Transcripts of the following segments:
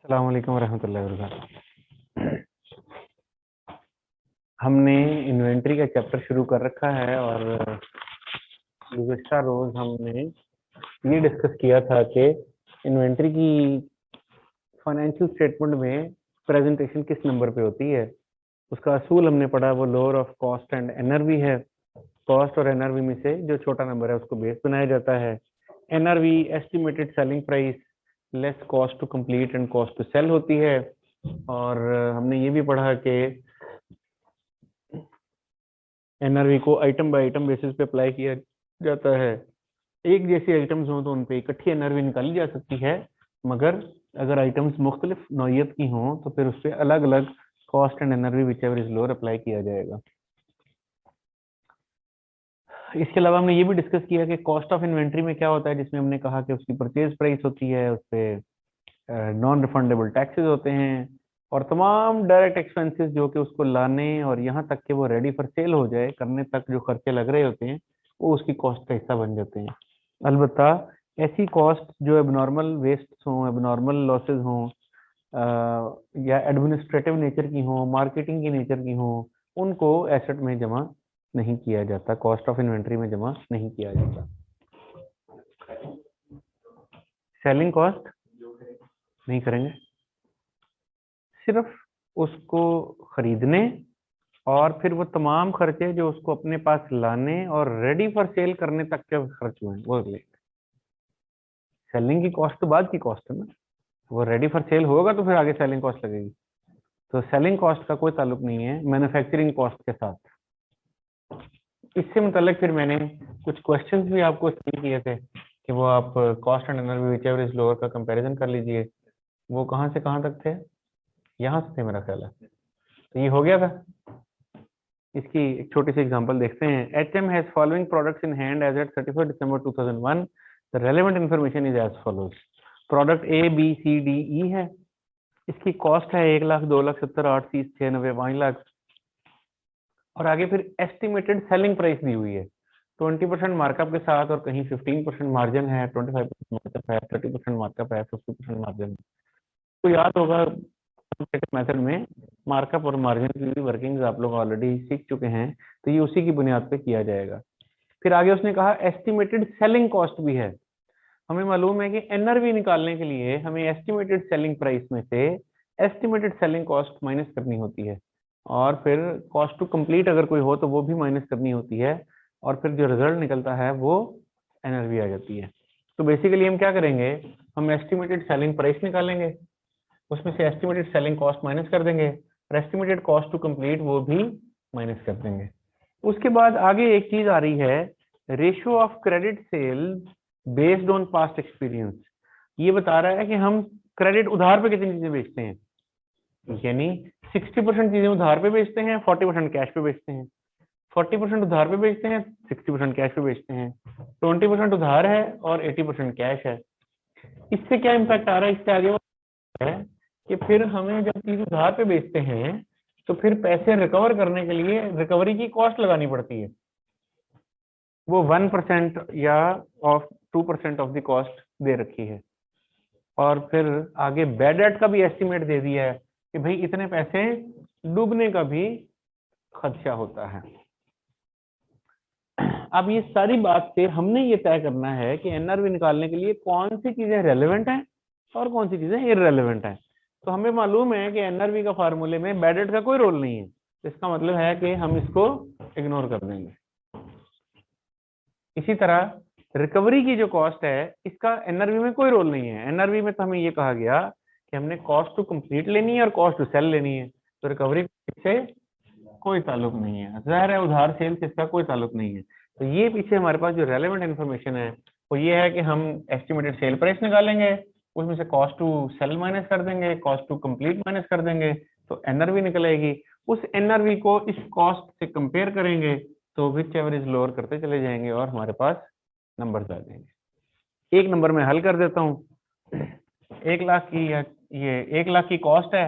अस्सलाम वालेकुम रहमतुल्लाहि वबरकातुहू। हमने इन्वेंट्री का चैप्टर शुरू कर रखा है और गुज़श्ता रोज हमने ये डिस्कस किया था कि इन्वेंट्री की फाइनेंशियल स्टेटमेंट में प्रेजेंटेशन किस नंबर पे होती है। उसका असूल हमने पढ़ा, वो lower of cost and NRV है। कॉस्ट और एनआरवी में से जो छोटा नंबर है उसको बेस बनाया जाता है। NRV estimated selling price less cost to complete and cost to sell होती है। और हमने ये भी पढ़ा कि एनआरवी को आइटम बाय आइटम बेसिस पे अप्लाई किया जाता है। एक जैसी आइटम्स हो तो उन पे इकट्ठी एनआरवी निकाली जा सकती है, मगर अगर आइटम्स मुख्तलिफ नौइयत की हों तो फिर उस पर अलग अलग cost and NRV whichever is lower apply किया जाएगा। इसके अलावा हमने ये भी डिस्कस किया कि कॉस्ट ऑफ इन्वेंट्री में क्या होता है, जिसमें हमने कहा कि उसकी परचेज प्राइस होती है, उस पर नॉन रिफंडेबल टैक्सेस होते हैं और तमाम डायरेक्ट एक्सपेंसेस जो कि उसको लाने और यहाँ तक कि वो रेडी फॉर सेल हो जाए करने तक जो खर्चे लग रहे होते हैं वो उसकी कॉस्ट का हिस्सा बन जाते हैं। अलबत्ता ऐसी कॉस्ट जो एबनॉर्मल वेस्ट हों, एबनॉर्मल लॉसेज हों या एडमिनिस्ट्रेटिव नेचर की हों, मार्केटिंग की नेचर की हों, उनको एसेट में जमा नहीं किया जाता, कॉस्ट ऑफ इन्वेंट्री में जमा नहीं किया जाता। सेलिंग कॉस्ट नहीं करेंगे, सिर्फ उसको खरीदने और फिर वो तमाम खर्चे जो उसको अपने पास लाने और रेडी फॉर सेल करने तक के खर्च हुए वो ले। सेलिंग की कॉस्ट तो बाद की कॉस्ट है ना, वो रेडी फॉर सेल होगा तो फिर आगे सेलिंग कॉस्ट लगेगी। तो सेलिंग कॉस्ट का कोई ताल्लुक नहीं है मैन्युफैक्चरिंग कॉस्ट के साथ। इससे मुतल्लिक फिर मैंने कुछ क्वेश्चंस भी आपको सेंड किए थे कि वो आप cost and NRV whichever is lower का कंपैरिजन कर लीजिए। वो कहाँ से कहाँ तक थे, यहाँ से थे मेरा ख्याल है। तो ये हो गया था। इसकी एक छोटी सी एग्जांपल देखते हैं। HM has following products in hand as at 31 December 2001। The relevant information is as follows. Product A B C D E है। इसकी कॉस्ट है 1 लाख, 2 लाख, 70, 8, 30, 6, 90, 5 लाख। और आगे फिर एस्टिमेटेड सेलिंग प्राइस दी हुई है 20% मार्कअप के साथ, और कहीं 15% मार्जिन है, 25% मार्कअप है, 30% मार्कअप है, 50% मार्जिन है। तो याद होगा मेथड में मार्कअप और मार्जिन की वर्किंग्स आप लोग ऑलरेडी सीख चुके हैं, तो ये उसी की बुनियाद पे किया जाएगा। फिर आगे उसने कहा एस्टिमेटेड सेलिंग कॉस्ट भी है। हमें मालूम है कि एनआरवी निकालने के लिए हमें एस्टिमेटेड सेलिंग प्राइस में से एस्टिमेटेड सेलिंग कॉस्ट माइनस करनी होती है, और फिर कॉस्ट टू कंप्लीट अगर कोई हो तो वो भी माइनस करनी होती है, और फिर जो रिजल्ट निकलता है वो एनआरवी आ जाती है। तो बेसिकली हम क्या करेंगे, हम एस्टिमेटेड सेलिंग प्राइस निकालेंगे, उसमें से एस्टिमेटेड सेलिंग कॉस्ट माइनस कर देंगे, और एस्टिमेटेड कॉस्ट टू कंप्लीट वो भी माइनस कर देंगे। उसके बाद आगे एक चीज आ रही है, ratio of credit sales based on past experience. ये बता रहा है कि हम क्रेडिट उधार पे कितनी चीजें बेचते हैं, यानी 60% चीजें उधार पे बेचते हैं, 40% कैश पे बेचते हैं, 40% उधार पे बेचते हैं, 60% कैश पे बेचते हैं, 20% उधार है और 80% कैश है। इससे क्या इम्पैक्ट आ रहा है, इससे आगे है कि फिर हमें जब चीज उधार पे बेचते हैं तो फिर पैसे रिकवर करने के लिए रिकवरी की कॉस्ट लगानी पड़ती है। वो 1% या ऑफ 2% ऑफ द कॉस्ट दे रखी है, और फिर आगे बैड डेट का भी एस्टिमेट दे दिया है कि भाई इतने पैसे डूबने का भी खदशा होता है। अब ये सारी बात से हमने ये तय करना है कि एनआरवी निकालने के लिए कौन सी चीजें रेलेवेंट हैं और कौन सी चीजें इररेलेवेंट हैं। तो हमें मालूम है कि एनआरवी का फार्मूले में बैड डेट का कोई रोल नहीं है, इसका मतलब है कि हम इसको इग्नोर कर देंगे। इसी तरह रिकवरी की जो कॉस्ट है इसका एनआरवी में कोई रोल नहीं है। एनआरवी में तो हमें ये कहा गया कि हमने कॉस्ट टू कंप्लीट लेनी है और कॉस्ट टू सेल लेनी है, तो रिकवरी से कोई ताल्लुक नहीं है। जाहिर है उधार सेल से इसका कोई ताल्लुक नहीं है। तो ये पीछे हमारे पास जो रेलेवेंट इन्फॉर्मेशन है वो ये है कि हम एस्टिमेटेड सेल प्राइस निकालेंगे, उसमें से कॉस्ट टू सेल माइनस कर देंगे, कॉस्ट टू कंप्लीट माइनस कर देंगे, तो एनआरवी निकलेगी। उस एनआरवी को इस कॉस्ट से कंपेयर करेंगे तो विच एवरेज लोअर करते चले जाएंगे और हमारे पास नंबर्स आ जाएंगे। एक नंबर में हल कर देता हूँ। 1 लाख की ये 1 लाख की कॉस्ट है,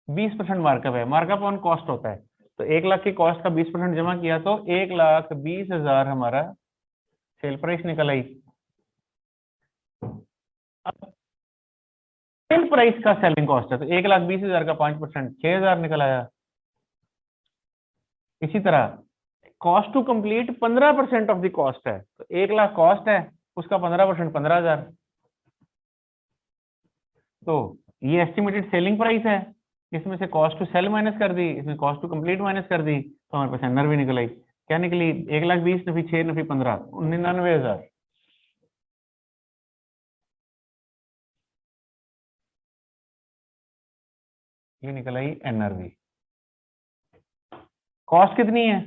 20% मार्कअप है, मार्कअप ऑन कॉस्ट होता है, तो 1 लाख की कॉस्ट का 20% जमा किया तो 1,20,000 हमारा सेल प्राइस निकल आई। अब सेल प्राइस का सेलिंग कॉस्ट है, तो 1,20,000 का 5% 6,000 निकल आया। इसी तरह cost to complete 15% of the cost है, तो 1,00,000 कॉस्ट है, उसका 15% 15,000। तो ये एस्टिमेटेड सेलिंग प्राइस है, इसमें से कॉस्ट टू सेल माइनस कर दी, इसमें कॉस्ट टू कंप्लीट माइनस कर दी, तो हमारे पास एनआरवी निकल आई। क्या निकली? 1,20,000 नफी 6 नफी 15 99,000। ये निकल आई एनआरवी। कॉस्ट कितनी है?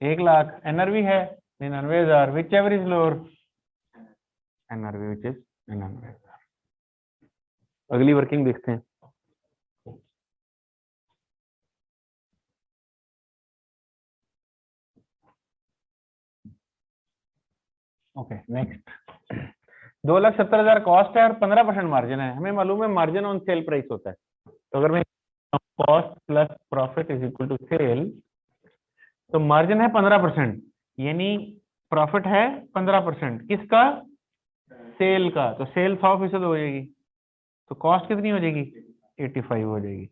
1,00,000। एनआरवी है 99,000, which ever is lower, NRV which is 99,000। अगली वर्किंग देखते हैं। ओके नेक्स्ट, 2,70,000 कॉस्ट है और 15% मार्जिन है। हमें मालूम है मार्जिन ऑन सेल प्राइस होता है, तो अगर मैं cost plus profit is equal to cell, तो मार्जिन है 15%, यानी प्रॉफिट है 15%। किसका? सेल का। तो सेल 100% हो जाएगी, तो कॉस्ट कितनी हो जाएगी? 85 हो जाएगी।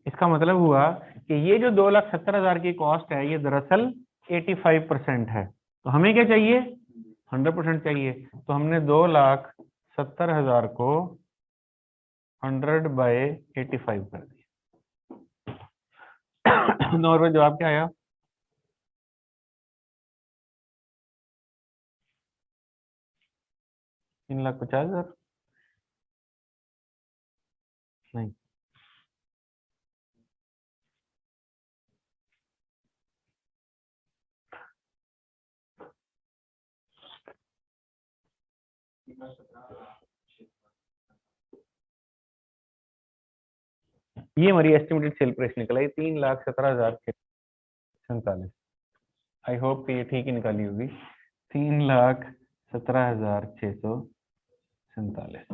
इसका मतलब हुआ कि ये जो 2,70,000 की कॉस्ट है, ये दरअसल 85% है। तो हमें क्या चाहिए? 100% चाहिए। तो हमने 2,70,000 को 100/85 कर दिया। नॉर्मल जवाब क्या आया? 3,50,000। नहीं, ये हमारी एस्टिमेटेड सेल प्राइस निकल आई 3,17,047। आई होप कि ये ठीक ही निकाली होगी। 3,17,647।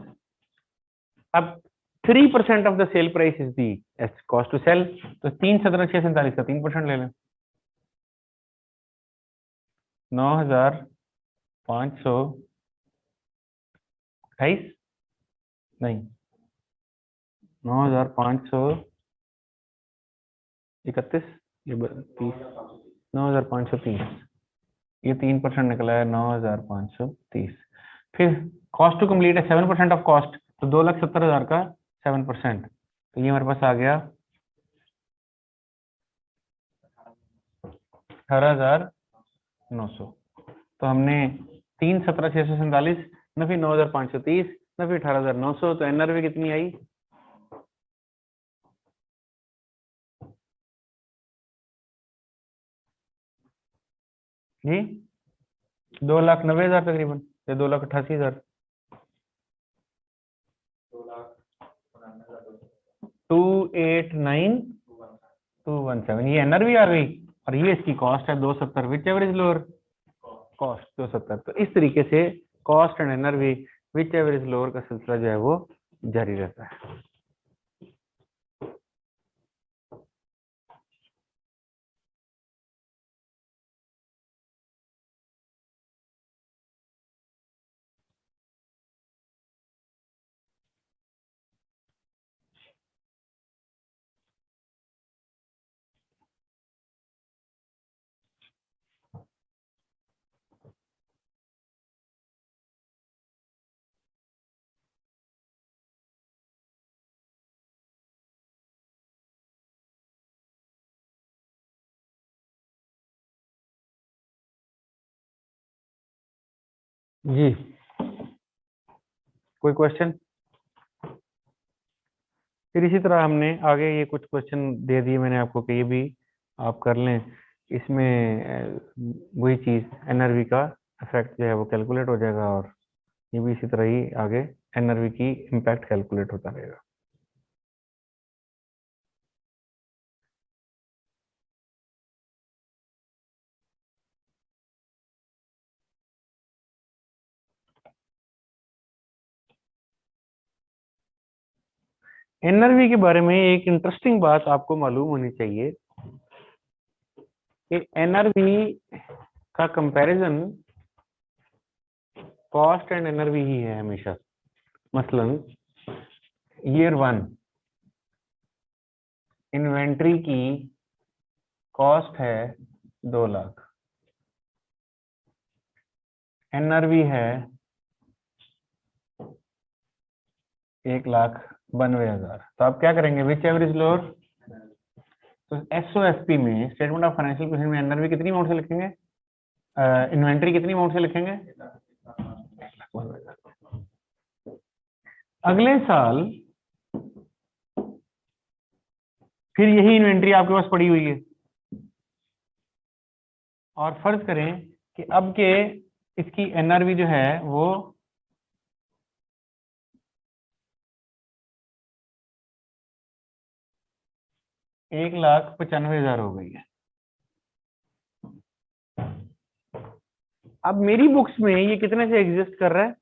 अब 3% of the sale price is the cost to cell, तो 3,17,647 का 3% ले लें, 9,528 नहीं 9,531, ये 30, 9,530, ये 3% निकला है 9,530। फिर कॉस्ट टू कंप्लीट है 7% ऑफ कॉस्ट, तो 2,70,000 का 7%, तो ये हमारे पास आ गया 18,900। तो हमने 3,17,647 नफी 9,530 नफी 18,900, तो एनआरवी कितनी आई? जी 2,90,000 तकरीबन, या 2,88,000। 289,217 ये एनआरवी आ गई, और ये इसकी कॉस्ट है 270, which ever is lower, cost 270। तो इस तरीके से cost and NRV which ever is lower का सिलसिला जो है वो जारी रहता है। जी कोई क्वेश्चन? फिर इसी तरह हमने आगे ये कुछ क्वेश्चन दे दिए मैंने आपको कि ये भी आप कर लें। इसमें वही चीज एनआरवी का इफेक्ट जो है वो कैलकुलेट हो जाएगा, और ये भी इसी तरह ही आगे एनआरवी की इम्पैक्ट कैलकुलेट होता रहेगा। एनआरवी के बारे में एक इंटरेस्टिंग बात आपको मालूम होनी चाहिए कि एनआरवी का कंपैरिजन कॉस्ट एंड एनआरवी ही है हमेशा। मसलन ईयर 1 इन्वेंट्री की कॉस्ट है 2 लाख, एनआरवी है 1,92,000। तो आप क्या करेंगे, विच एवरेज लोअर? तो एसओएफपी में, स्टेटमेंट ऑफ फाइनेंशियल पोजीशन में, एनआरवी कितनी अमाउंट से लिखेंगे, इन्वेंट्री कितनी अमाउंट से लिखेंगे? अगले साल फिर यही इन्वेंट्री आपके पास पड़ी हुई है, और फर्ज करें कि अब के इसकी एनआरवी जो है वो 1,95,000 हो गई है। अब मेरी बुक्स में ये कितने से एग्जिस्ट कर रहा है?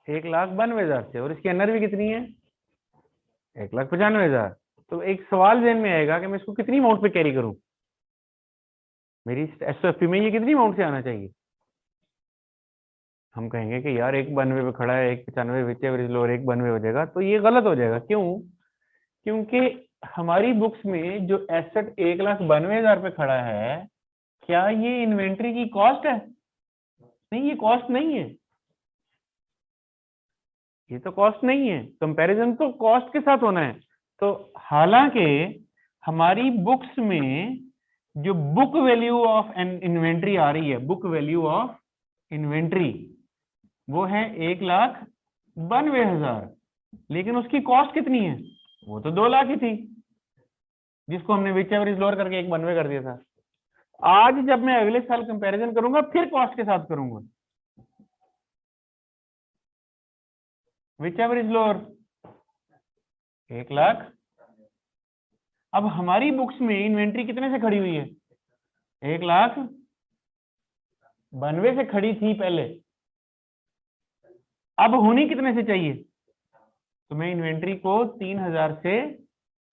1,92,000 से, और इसकी एनआरवी कितनी है? 1,95,000। तो एक सवाल ज़हन में आएगा कि मैं इसको कितनी अमाउंट पे कैरी करूं, मेरी एसओएफपी में ये कितनी अमाउंट से आना चाहिए? हम कहेंगे कि यार 1,92 पे खड़ा है, 1,95 विच एवरेज लोअर 1,92 हो जाएगा, तो ये गलत हो जाएगा। क्यों? क्योंकि हमारी बुक्स में जो एसेट 1,92,000 पे खड़ा है, क्या ये इन्वेंट्री की कॉस्ट है? नहीं, ये कॉस्ट नहीं है, ये तो कॉस्ट नहीं है। कंपैरिजन तो कॉस्ट के साथ होना है। तो हालांकि हमारी बुक्स में जो book value of an inventory आ रही है, बुक वैल्यू ऑफ इन्वेंट्री, वो है 1,92,000, लेकिन उसकी कॉस्ट कितनी है? वो तो 2 लाख ही थी, जिसको हमने विच एवरेज लोअर करके 1,92 कर दिया था। आज जब मैं अगले साल कंपैरिजन करूंगा, फिर कॉस्ट के साथ करूंगा, विच एवरेज लोअर 1 लाख। अब हमारी बुक्स में इन्वेंट्री कितने से खड़ी हुई है? 1,92,000 से खड़ी थी पहले, अब होनी कितने से चाहिए? तो मैं इन्वेंट्री को 3,000 से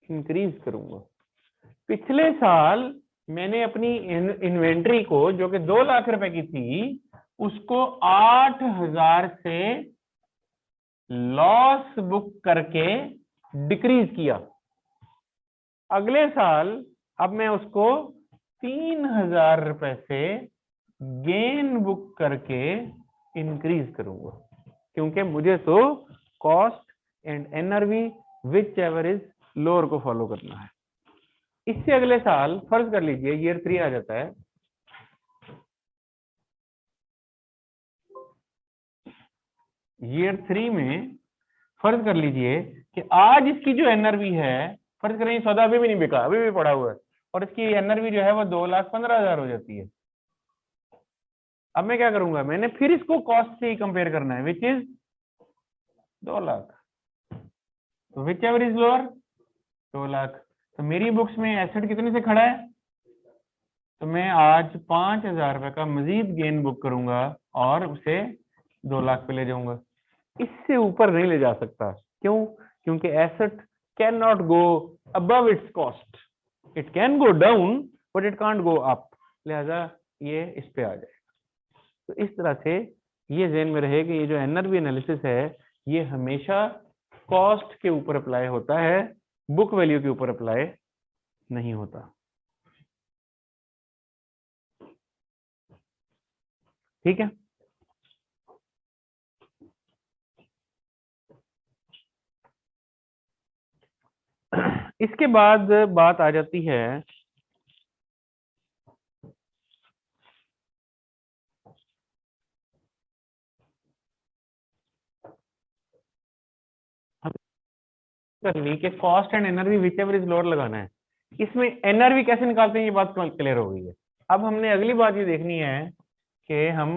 इंक्रीज करूंगा। पिछले साल मैंने अपनी इन्वेंट्री को, जो कि 2 लाख रुपए की थी, उसको 8,000 से लॉस बुक करके डिक्रीज किया। अगले साल अब मैं उसको 3,000 रुपए से गेन बुक करके इंक्रीज करूंगा, क्योंकि मुझे तो cost and NRV which average lower को फॉलो करना है। इससे अगले साल फर्ज कर लीजिए ईयर 3 आ जाता है, ईयर 3 में फर्ज कर लीजिए कि आज इसकी जो एनआरवी है, फर्ज करें सौदा अभी भी नहीं बिका, अभी भी पड़ा हुआ है, और इसकी एनआरवी जो है वो 2,15,000 हो जाती है। अब मैं क्या करूंगा, मैंने फिर इसको कॉस्ट से ही कंपेयर करना है, विच इज 2 लाख। तो विच एवरेज लोअर 2 लाख। तो मेरी बुक्स में एसेट कितने से खड़ा है? तो मैं आज 5,000 रुपए का मजीद गेन बुक करूंगा और उसे 2 लाख पे ले जाऊंगा। इससे ऊपर नहीं ले जा सकता। क्यों? क्योंकि asset can not go above it's cost, it can go down but it can't go up, लिहाजा ये इस पे आ जाए। तो इस तरह से ये ज़हन में रहे कि ये जो एनआरवी एनालिसिस है, ये हमेशा कॉस्ट के ऊपर अप्लाई होता है, बुक वैल्यू के ऊपर अप्लाई नहीं होता। ठीक है? इसके बाद बात आ जाती है करनी कि cost and NRV which ever is lower लगाना है। इसमें एनआरवी कैसे निकालते हैं, ये बात क्लियर हो गई है। अब हमने अगली बात ये देखनी है कि हम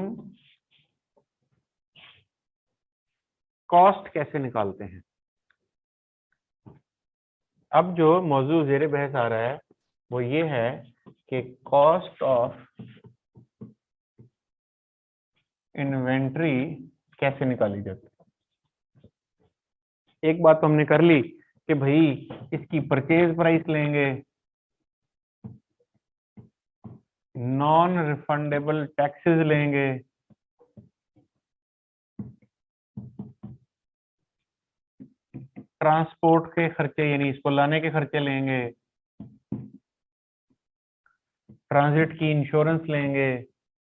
कॉस्ट कैसे निकालते हैं। अब जो मौजूद ज़ेरे बहस आ रहा है वो ये है कि कॉस्ट ऑफ इन्वेंट्री कैसे निकाली जाती है। एक बात तो हमने कर ली कि भाई इसकी परचेज प्राइस लेंगे, नॉन रिफंडेबल टैक्सेस लेंगे, ट्रांसपोर्ट के खर्चे यानी इसको लाने के खर्चे लेंगे, ट्रांजिट की इंश्योरेंस लेंगे,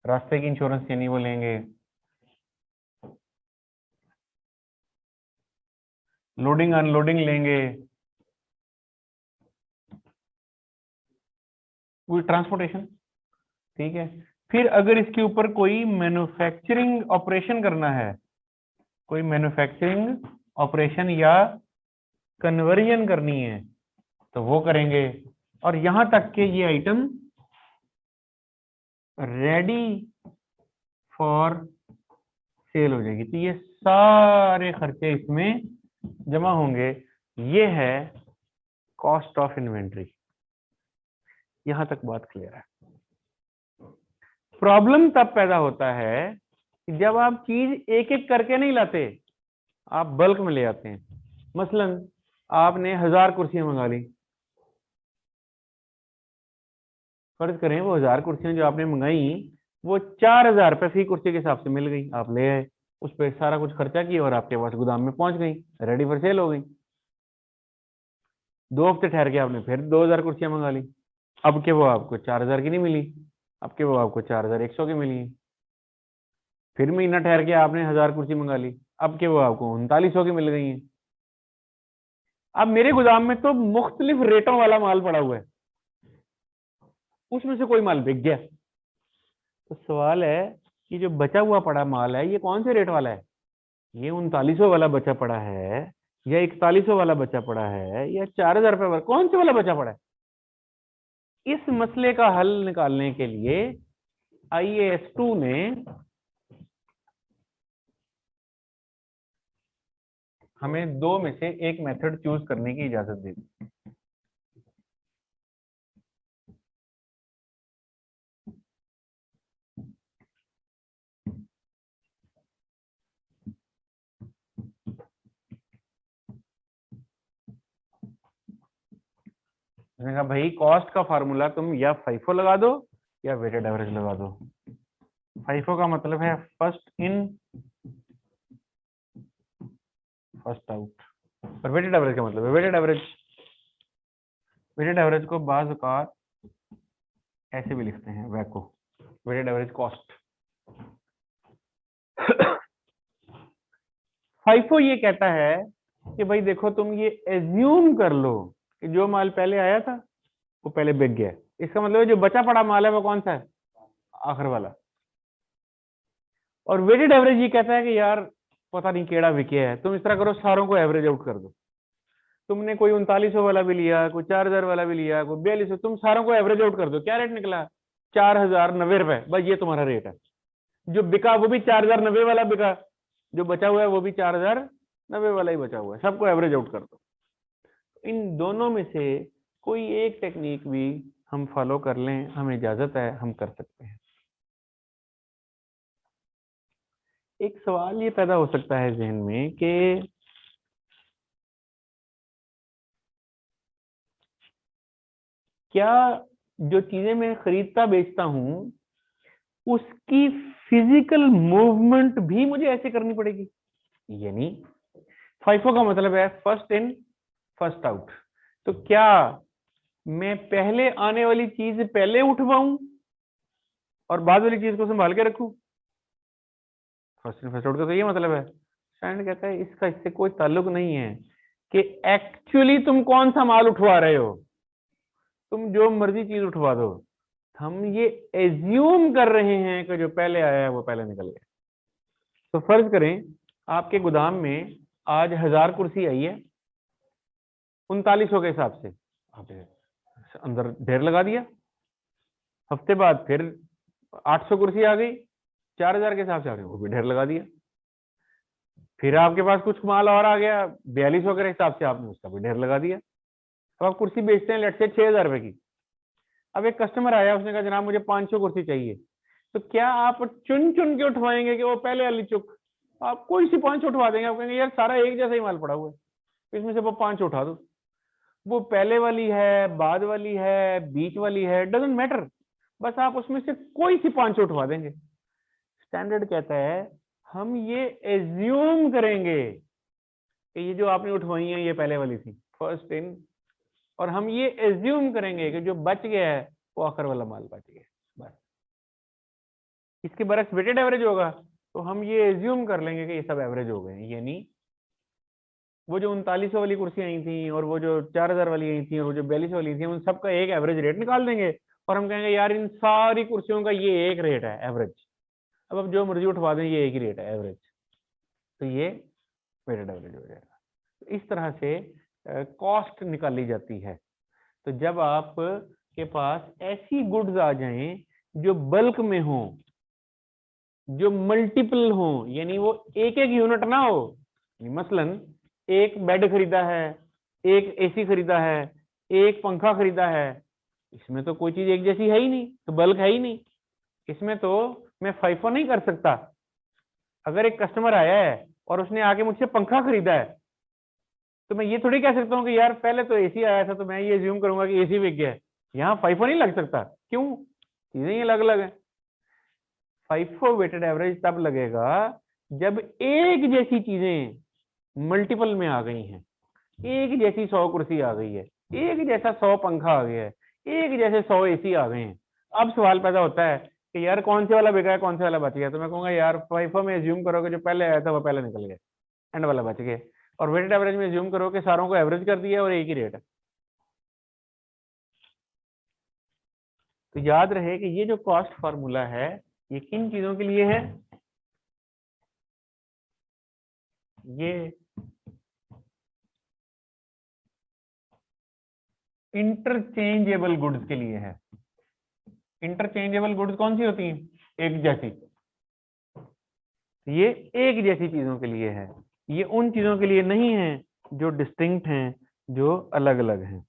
रास्ते की इंश्योरेंस यानी वो लेंगे, लोडिंग अनलोडिंग लेंगे, वो ट्रांसपोर्टेशन। ठीक है, फिर अगर इसके ऊपर कोई मैन्युफैक्चरिंग ऑपरेशन करना है, कोई मैन्युफैक्चरिंग ऑपरेशन या कन्वर्जन करनी है तो वो करेंगे। और यहां तक के ये आइटम रेडी फॉर सेल हो जाएगी, तो ये सारे खर्चे इसमें जमा होंगे। ये है कॉस्ट ऑफ इन्वेंट्री। यहां तक बात क्लियर है। प्रॉब्लम तब पैदा होता है कि जब आप चीज एक एक करके नहीं लाते, आप बल्क में ले आते हैं। मसलन आपने 1000 कुर्सियां मंगा ली, फर्ज करें वो 1000 कुर्सियां जो आपने मंगाई वो 4000 रुपए फी कुर्सी के हिसाब से मिल गई, आप ले आए, उस पर सारा कुछ खर्चा किया और आपके पास गोदाम में पहुंच गई, रेडी फॉर सेल हो गई। 2 हफ्ते ठहर के आपने फिर 2000 कुर्सियां मंगा ली, अब के वो आपको 4000 की नहीं मिली, अब के वो आपको 4100 की मिली। फिर महीना ठहर के आपने 1000 कुर्सी मंगा ली, अब के वो आपको 3900 की मिल गई है। अब मेरे गोदाम में तो मुख्तलिफ रेटों वाला माल पड़ा हुआ है, उसमें से कोई माल बिक गया, तो सवाल है कि जो बचा हुआ पड़ा माल है ये कौन से रेट वाला है? ये 3900 वाला बचा पड़ा है, या 4100 वाला बचा पड़ा है, या 4000 रुपए वाला, कौन से वाला बचा पड़ा है? इस मसले का हल निकालने के लिए IAS2 ने हमें 2 में से एक मेथड चूज करने की इजाजत दी। उसने कहा भाई कॉस्ट का फार्मूला तुम या FIFO लगा दो या वेटेड एवरेज लगा दो। FIFO का मतलब है फर्स्ट इन फर्स्ट आउट, और वेटेड एवरेज का मतलब है वेटेड एवरेज को बाज औकात ऐसे भी लिखते हैं, वैको, वेटेड एवरेज कॉस्ट। FIFO ये कहता है कि भाई देखो तुम ये एज्यूम कर लो कि जो माल पहले आया था वो पहले बिक गया, इसका मतलब है जो बचा पड़ा माल है वो कौन सा है? आखिर वाला। और वेटेड एवरेज ये कहता है कि यार पता नहीं केड़ा बिके है, तुम इस तरह करो सारों को एवरेज आउट कर दो। तुमने कोई 3900 वाला भी लिया, कोई 4000 वाला भी लिया, कोई 4200, तुम सारों को एवरेज आउट कर दो, क्या रेट निकला? 4090 रुपए, बस ये तुम्हारा रेट है। जो बिका वो भी 4090 वाला बिका, जो बचा हुआ है वो भी 4090 वाला ही बचा हुआ है, सबको एवरेज आउट कर दो। इन दोनों में से कोई एक टेक्निक भी हम फॉलो कर लें, हमें इजाजत है, हम कर सकते हैं। एक सवाल ये पैदा हो सकता है जहन में कि क्या जो चीजें मैं खरीदता बेचता हूं उसकी फिजिकल मूवमेंट भी मुझे ऐसे करनी पड़ेगी? यानी FIFO का मतलब है फर्स्ट इन फर्स्ट आउट, तो क्या मैं पहले आने वाली चीज पहले उठवाऊं और बाद वाली चीज को संभाल के रखूं? फर्स्ट इन फर्स्ट आउट का तो ये मतलब है। स्टैंड कहता है इसका इससे कोई ताल्लुक नहीं है कि एक्चुअली तुम कौन सा माल उठवा रहे हो, तुम जो मर्जी चीज उठवा दो, हम ये एज्यूम कर रहे हैं कि जो पहले आया है वो पहले निकल गया। तो फर्ज करें आपके गोदाम में आज 1000 कुर्सी आई है 3900 के हिसाब से, आपने अंदर ढेर लगा दिया। हफ्ते बाद फिर 800 कुर्सी आ गई 4000 के हिसाब से, आपने वो भी ढेर लगा दिया। फिर आपके पास कुछ माल और आ गया 4200 के हिसाब से, आपने उसका भी ढेर लगा दिया। अब आप कुर्सी बेचते हैं लेट से 6000 रुपए की। अब एक कस्टमर आया, उसने कहा जनाब मुझे 500 कुर्सी चाहिए, तो क्या आप चुन चुन के उठवाएंगे कि वो पहले वाली चुक? आप कोई सी 5 उठवा देंगे, आप कहेंगे यार सारा एक जैसा ही माल पड़ा हुआ है, इसमें से वो 5 उठा दो। वो पहले वाली है, बाद वाली है, बीच वाली है, डजेंट मैटर, बस आप उसमें से कोई सी 5 उठवा देंगे। स्टैंडर्ड कहता है हम ये एज्यूम करेंगे कि ये जो आपने उठवाई है ये पहले वाली थी, फर्स्ट इन, और हम ये एज्यूम करेंगे कि जो बच गया है वो आखिर वाला माल बच गया, बस इसके बरस वेटेड एवरेज होगा तो हम ये एज्यूम कर लेंगे कि ये सब एवरेज हो गए, यानी वो जो 3900 वाली कुर्सियां आई थी और वो जो 4000 वाली आई थी और वो जो 4200 वाली थी, उन सबका एक एवरेज रेट निकाल देंगे और हम कहेंगे यार इन सारी कुर्सियों का ये एक रेट है एवरेज, अब जो मर्जी उठवा दें ये एक ही रेट है एवरेज, तो ये वेटेड एवरेज हो जाएगा। तो इस तरह से कॉस्ट निकाली जाती है। तो जब आप के पास ऐसी गुड्स आ जाएं जो बल्क में हो, जो मल्टीपल हो, यानी वो एक एक यूनिट ना हो, मसलन एक बेड खरीदा है, एक एसी खरीदा है, एक पंखा खरीदा है, इसमें तो कोई चीज एक जैसी है ही नहीं, तो बल्क है ही नहीं, इसमें तो मैं फाइफो नहीं कर सकता। अगर एक कस्टमर आया है और उसने आके मुझसे पंखा खरीदा है तो मैं ये थोड़ी कह सकता हूँ कि यार पहले तो एसी आया था तो मैं ये अज्यूम करूंगा कि एसी बिक गया है, यहाँ फाइफो नहीं लग सकता, क्यों, चीजें ही अलग अलग है। फाइफो वेटेड एवरेज तब लगेगा जब एक जैसी चीजें मल्टीपल में आ गई हैं, एक जैसी 100 कुर्सी आ गई है, एक जैसा 100 पंखा आ गया है, एक जैसे 100 एसी आ गए हैं। अब सवाल पैदा होता है कि यार कौन से वाला बिका है, कौन से वाला बच गया, तो मैं कहूंगा यार फाइफो में एज्यूम करो कि जो पहले आया था वो पहले निकल गया, एंड वाला बच गया, और वेटेड एवरेज में एज्यूम करो कि सारों को एवरेज कर दिया और एक ही रेट है। तो याद रहे कि ये जो कॉस्ट फार्मूला है ये किन चीजों के लिए है, ये इंटरचेंजेबल गुड्स के लिए है। इंटरचेंजेबल गुड्स कौन सी होती हैं, एक जैसी, ये एक जैसी चीजों के लिए है, ये उन चीजों के लिए नहीं है जो डिस्टिंक्ट हैं, जो अलग अलग हैं।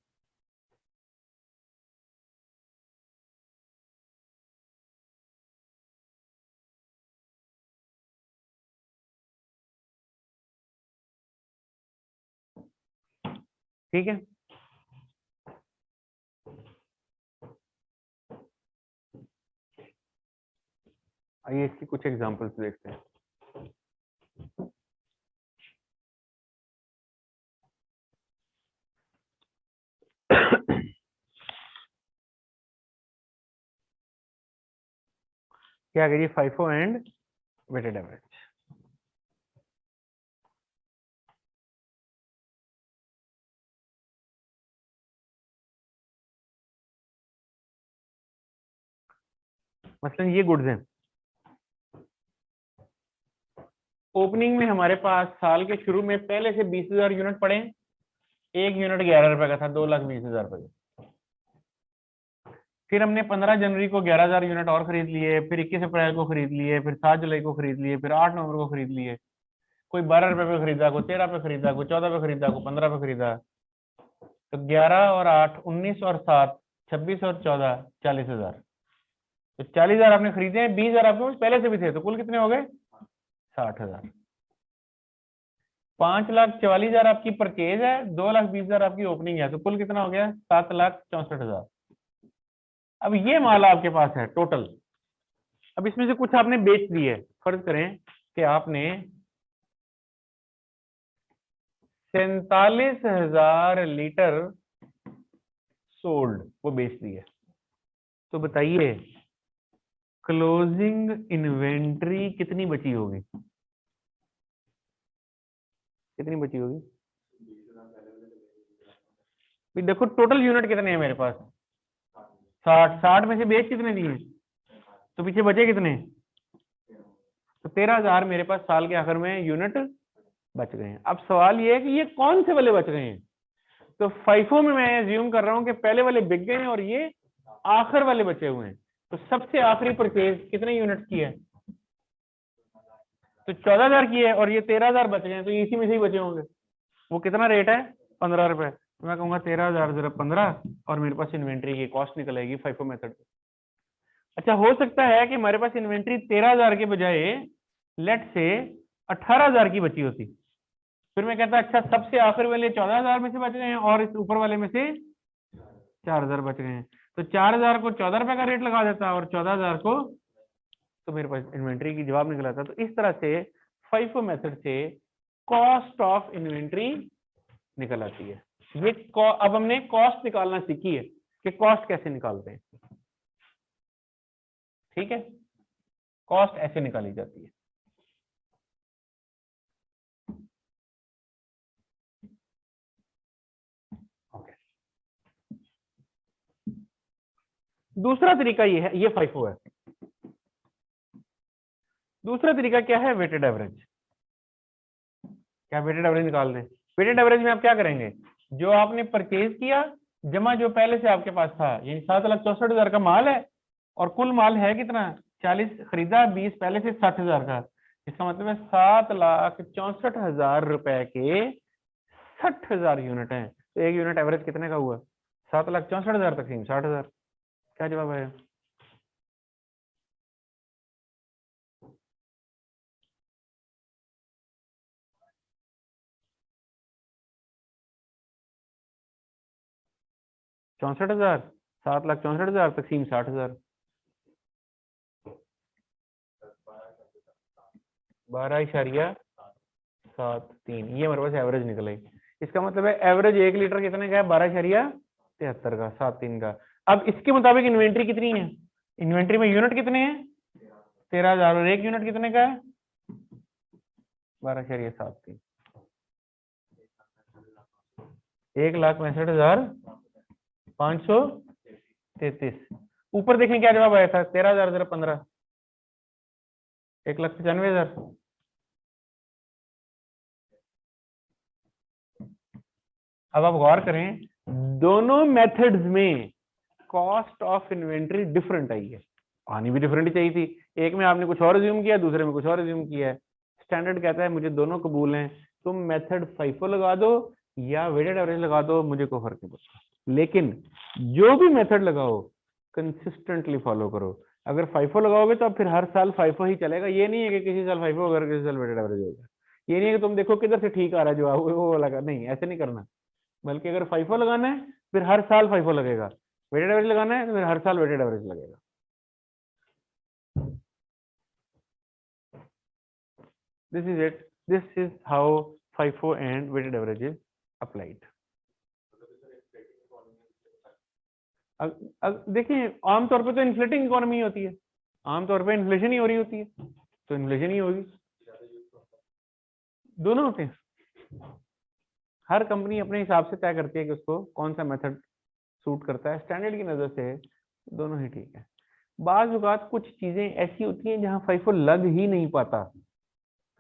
ठीक है, आइए इसकी कुछ एग्जांपल्स देखते हैं। क्या करिए, फाइफो एंड वेटेड एवरेज। मसलन ये गुड्स हैं, ओपनिंग में हमारे पास साल के शुरू में पहले से 20,000 यूनिट पड़े, एक यूनिट 11 रुपए का था, 2,20,000 रुपए। फिर हमने 15 जनवरी को 11,000 यूनिट और खरीद लिए, फिर 21 अप्रैल को खरीद लिए, फिर 7 जुलाई को खरीद लिए, फिर 8 नवंबर को खरीद लिए। कोई 12 रुपए पे खरीदा, कोई 13 पे खरीदा, कोई 14 पे खरीदा, कोई 15 पे खरीदा। तो 11 और 8 19 और 7 26 और 14 40,000। तो 40,000 आपने खरीदे हैं, 20,000 आपके पास पहले से भी थे, तो कुल कितने हो गए, 60,000। 5,44,000 आपकी परचेज है, 2,20,000 आपकी ओपनिंग है, तो कुल कितना हो गया, 7,64,000। अब ये माल आपके पास है टोटल। अब इसमें से कुछ आपने बेच दिए, फर्ज करें कि आपने 47,000 लीटर सोल्ड, वो बेच दिए, तो बताइए क्लोजिंग इन्वेंट्री कितनी बची होगी, कितनी बची होगी, देखो टोटल यूनिट कितने हैं मेरे पास, 60 में से बेच कितने दिए, तो पीछे बचे कितने, तो 13,000 मेरे पास साल के आखिर में यूनिट बच गए हैं। अब सवाल ये है कि ये कौन से वाले बच गए हैं, तो फाइफो में मैं एज्यूम कर रहा हूं कि पहले वाले बिक गए हैं और ये आखिर वाले बचे हुए हैं। तो सबसे आखिरी परचेज कितने यूनिट की है, तो 14,000 की है, और ये 13,000 बच गए हैं, तो इसी में से ही बचे होंगे। वो कितना रेट है, 15 रुपए, तो मैं कहूंगा 13,000 जरा 15, और मेरे पास इन्वेंट्री की कॉस्ट निकल आएगी फाइफो मेथड। अच्छा, हो सकता है कि हमारे पास इन्वेंट्री 13,000 के बजाय लेट से 18,000 की बची होती, फिर मैं कहता अच्छा सबसे आखिर वाले 14,000 में से बच गए हैं और इस ऊपर वाले में से 4,000 बच गए हैं, तो 4,000 को 14 रुपए का रेट लगा देता और 14,000 को, तो मेरे पास इन्वेंट्री की जवाब निकला था। तो इस तरह से फाइफो मेथड से कॉस्ट ऑफ इन्वेंट्री निकल आती है। ये अब हमने कॉस्ट निकालना सीखी है कि कॉस्ट कैसे निकालते हैं। ठीक है, कॉस्ट ऐसे निकाली जाती है। ओके, दूसरा तरीका ये है, ये FIFO है। दूसरा तरीका क्या है? Weighted average. क्या वेटेड एवरेज निकाल दें? वेटेड एवरेज में आप क्या करेंगे? जो आपने परचेज किया जमा जो पहले से आपके पास था, यानी 7,64,000 का माल है और कुल माल है कितना? 40 खरीदा, 20 पहले से 60,000 का। इसका मतलब है 7,64,000 रुपए के 60,000 यूनिट है। तो एक यूनिट एवरेज कितने का हुआ? 7,64,000 तकसीम 60,000। क्या जवाब है? चौसठ हजार, 7,64,000 तकसीम 60,000, 12.73। ये हमारे पास एवरेज निकल आई। इसका मतलब है एवरेज 1 लीटर कितने का है? 12.73 का, 73 का। अब इसके मुताबिक इन्वेंट्री कितनी है? इन्वेंट्री में यूनिट कितने हैं? 13,000। और एक यूनिट कितने का है? 12.73। 1,65,533। ऊपर देखें क्या जवाब आया था? 13,000 जरा 15, 1,95,000। अब आप गौर करें, दोनों मेथड्स में cost of inventory different I है। आनी भी डिफरेंट चाहिए थी। एक में आपने कुछ और रिज्यूम किया, दूसरे में कुछ और रिज्यूम किया है। स्टैंडर्ड कहता है मुझे दोनों कबूल हैं, तुम मेथड FIFO लगा दो या वेटेड एवरेज लगा दो, मुझे कोई फर्क नहीं पड़ता। लेकिन जो भी मेथड लगाओ कंसिस्टेंटली फॉलो करो। अगर FIFO लगाओगे तो अब फिर हर साल FIFO ही चलेगा। ये नहीं है कि किसी साल FIFO होगा, किसी साल वेटेड एवरेज होगा। ये नहीं है कि तुम देखो किधर से ठीक आ रहा है जो वो लगा, नहीं, ऐसे नहीं करना। बल्कि अगर FIFO लगाना है फिर हर साल FIFO लगेगा, वेटेड एवरेज लगाना है तो फिर हर साल वेटेड एवरेज लगेगा। This is it. This is how FIFO and weighted average is applied. देखिए, आमतौर पे तो इन्फ्लेटिंग इकोनॉमी होती है, आमतौर पे इन्फ्लेशन ही हो रही होती है, तो इन्फ्लेशन ही होगी। दोनों होते हैं, हर कंपनी अपने हिसाब से तय करती है कि उसको कौन सा मेथड सूट करता है। स्टैंडर्ड की नजर से दोनों ही ठीक है। बाज़ औक़ात कुछ चीजें ऐसी होती हैं जहां FIFO लग ही नहीं पाता,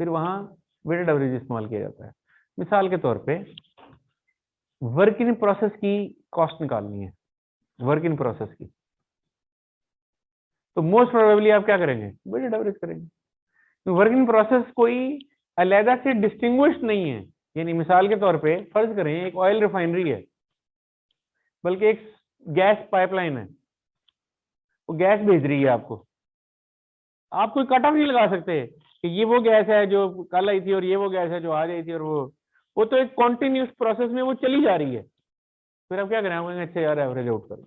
फिर वहां वेटेड एवरेज इस्तेमाल किया जाता है। मिसाल के तौर पे वर्क इन प्रोसेस की कॉस्ट निकालनी है, वर्क इन प्रोसेस की, तो मोस्ट प्रोबेबली आप क्या करेंगे? वेटेड एवरेज करेंगे। तो वर्क इन प्रोसेस कोई अलग से डिस्टिंग्विश्ड नहीं है। यानी मिसाल के तौर पे फर्ज करें एक ऑयल रिफाइनरी है, बल्कि एक गैस पाइपलाइन है, वो गैस भेज रही है आपको, आप कोई कट ऑफ नहीं लगा सकते कि ये वो गैस है जो कल आई थी और ये वो गैस है जो आज आई थी, और वो तो एक कॉन्टिन्यूस प्रोसेस में वो चली जा रही है। फिर आप क्या करें? हम अच्छा यार एवरेज आउट करो,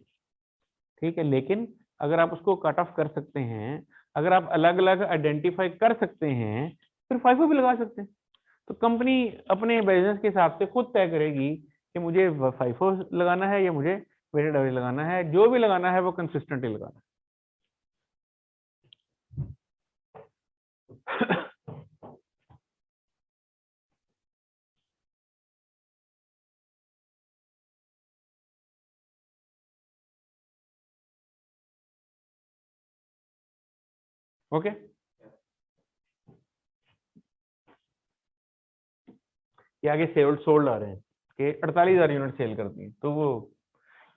ठीक है। लेकिन अगर आप उसको कट ऑफ कर सकते हैं, अगर आप अलग अलग आइडेंटिफाई कर सकते हैं, फिर FIFO भी लगा सकते हैं। तो कंपनी अपने बिजनेस के हिसाब से खुद तय करेगी कि मुझे FIFO लगाना है या मुझे वेटेड एवरेज लगाना है। जो भी लगाना है वो कंसिस्टेंटली लगाना है। ओके, ये आगे सोल्ड आ रहे हैं कि 48,000 यूनिट सेल करती है, तो वो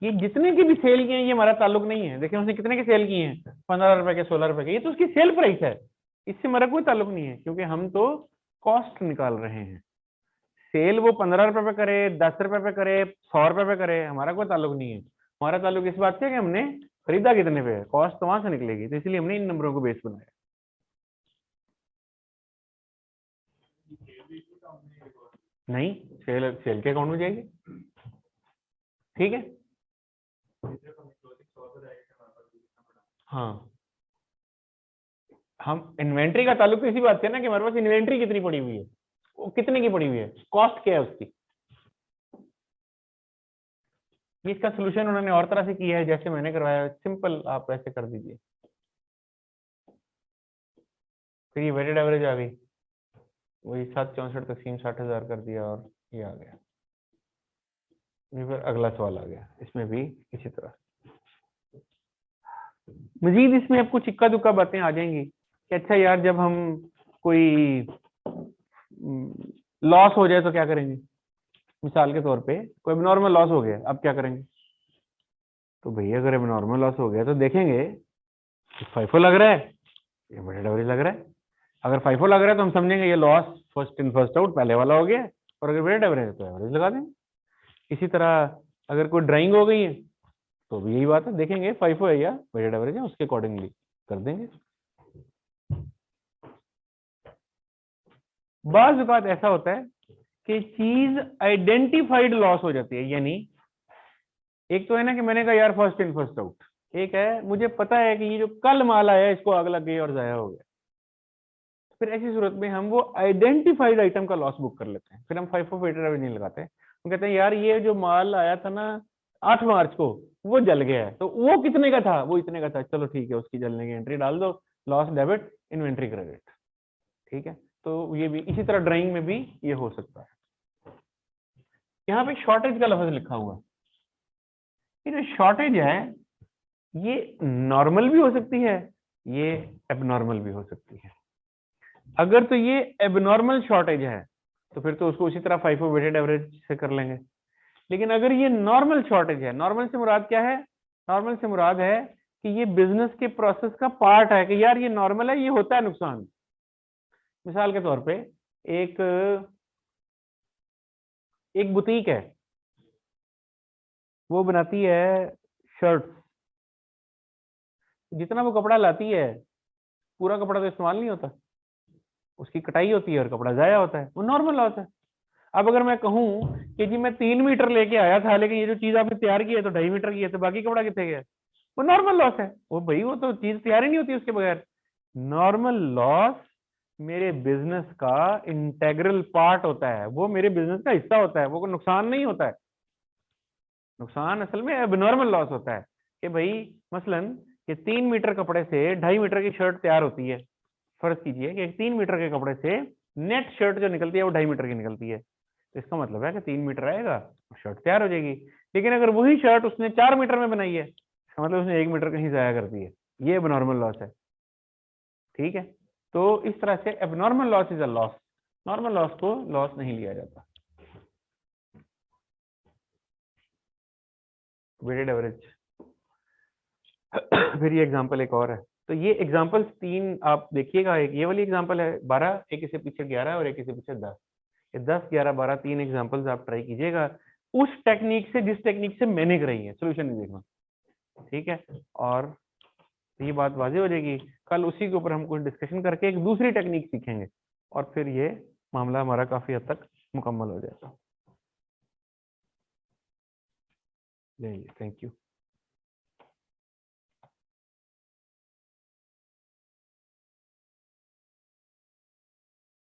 ये जितने की भी सेल किए हैं ये हमारा ताल्लुक नहीं है। देखिए उसने कितने के सेल किए हैं? 15 रुपए के, 16 रुपए के, ये तो उसकी सेल प्राइस है, इससे हमारा कोई ताल्लुक नहीं है, क्योंकि हम तो कॉस्ट निकाल रहे हैं। सेल वो 15 रुपए पे करे, 10 रुपए पे करे, 100 रुपए पे करे, हमारा कोई ताल्लुक नहीं है। हमारा ताल्लुक इस बात से कि हमने खरीदा कितने पे है, कॉस्ट तो वहां से निकलेगी। तो इसलिए हमने इन नंबरों को बेस बनाया। नहीं, सेल सेल के अकाउंट में जाएगी, ठीक है। हाँ, हम इन्वेंट्री का ताल्लुक तो इसी बात से ना कि हमारे पास इन्वेंट्री कितनी पड़ी हुई है। वो कितने की पड़ी हुई है, कॉस्ट क्या है उसकी। इसका सोल्यूशन उन्होंने और तरह से किया है, जैसे मैंने करवाया, सिंपल आप ऐसे कर दीजिए। फिर ये वेटेड एवरेज आ गई, वही 764 तकसीम 60,000 कर दिया और ये आ गया। फिर अगला सवाल आ गया, इसमें भी इसी तरह। मजीद इसमें अब कुछ इक्का दुक्का बातें आ जाएंगी कि अच्छा यार जब हम कोई लॉस हो जाए तो क्या करेंगे। मिसाल के तौर पे कोई एबनॉर्मल लॉस हो गया, अब क्या करेंगे। तो भैया अगर एबनॉर्मल लॉस हो गया तो देखेंगे कि फाइफो लग रहा है या वेटेड एवरेज लग रहा है। अगर फाइफो लग रहा है तो हम समझेंगे ये loss first in first out पहले वाला हो गया, और अगर वेटेड एवरेज है तो एवरेज लगा देंगे। इसी तरह अगर कोई ड्राइंग हो गई है तो भी यही बात है, देखेंगे फाइफो है या वेटेड एवरेज है, उसके अकॉर्डिंगली कर देंगे। बाज़ औक़ात ऐसा होता है कि चीज आइडेंटिफाइड लॉस हो जाती है, यानी एक तो है ना कि मैंने कहा यार फर्स्ट इन फर्स्ट आउट, एक है मुझे पता है कि ये जो कल माल आया इसको आग लग गई और जाया हो गया। फिर ऐसी सूरत में हम वो आइडेंटिफाइड आइटम का लॉस बुक कर लेते हैं, फिर हम फाइफो वेटेड एवरेज नहीं लगाते। हम कहते हैं यार ये जो माल आया था ना 8 मार्च को वो जल गया है, तो वो कितने का था, वो इतने का था, चलो ठीक है उसकी जलने की एंट्री डाल दो, लॉस डेबिट इन्वेंट्री क्रेडिट। ठीक है, तो ये भी इसी तरह ड्राइंग में भी ये हो सकता है। यहाँ पे शॉर्टेज का लफ्ज लिखा हुआ, ये जो शॉर्टेज है ये नॉर्मल भी हो सकती है, ये एबनॉर्मल भी हो सकती है। अगर तो ये एबनॉर्मल शॉर्टेज है तो फिर तो उसको उसी तरह फाइफो वेटेड एवरेज से कर लेंगे। लेकिन अगर ये नॉर्मल शॉर्टेज है, नॉर्मल से मुराद क्या है, नॉर्मल से मुराद है कि ये बिजनेस के प्रोसेस का पार्ट है कि यार ये नॉर्मल है, ये होता है नुकसान। मिसाल के तौर पे एक एक बुटीक है, वो बनाती है शर्ट, जितना वो कपड़ा लाती है पूरा कपड़ा तो इस्तेमाल नहीं होता, उसकी कटाई होती है और कपड़ा जाया होता है, वो नॉर्मल लॉस है। अब अगर मैं कहूं कि जी मैं 3 मीटर लेके आया था लेकिन ये जो चीज आपने तैयार की है तो 2.5 मीटर की है, तो बाकी कपड़ा कितने गया, वो नॉर्मल लॉस है। वो भाई वो तो चीज तैयार ही नहीं होती उसके बगैर। नॉर्मल लॉस मेरे बिजनेस का इंटेग्रल पार्ट होता है, वो मेरे बिजनेस का हिस्सा होता है, वो कोई नुकसान नहीं होता है। नुकसान असल में एबनॉर्मल लॉस होता है कि भाई मसलन कि 3 मीटर कपड़े से 2.5 मीटर की शर्ट तैयार होती है। फर्ज कीजिए कि 3 मीटर के कपड़े से नेट शर्ट जो निकलती है वो 2.5 मीटर की निकलती है, तो इसका मतलब है कि 3 मीटर आएगा और शर्ट तैयार हो जाएगी। लेकिन अगर वही शर्ट उसने 4 मीटर में बनाई है, इसका मतलब उसने 1 मीटर कहीं जाया कर दी है, ये एबनॉर्मल लॉस है। ठीक है, तो इस तरह से abnormal loss is a loss, normal loss को लॉस नहीं लिया जाता। वेटेड एवरेज फिर ये एग्जांपल एक और है, तो ये एग्जांपल्स 3 आप देखिएगा, एक ये वाली एग्जांपल है 12, एक इससे पीछे 11 और एक इससे पीछे 10। ये 10, 11, 12 3 एग्जांपल्स आप ट्राई कीजिएगा उस टेक्निक से जिस टेक्निक से मैंने कराई है, सोल्यूशन नहीं देखना। ठीक है, और ये बात वाज़ेह हो जाएगी, कल उसी के ऊपर हम कुछ डिस्कशन करके एक दूसरी टेक्निक सीखेंगे और फिर ये मामला हमारा काफी हद तक मुकम्मल हो जाएगा। Thank you.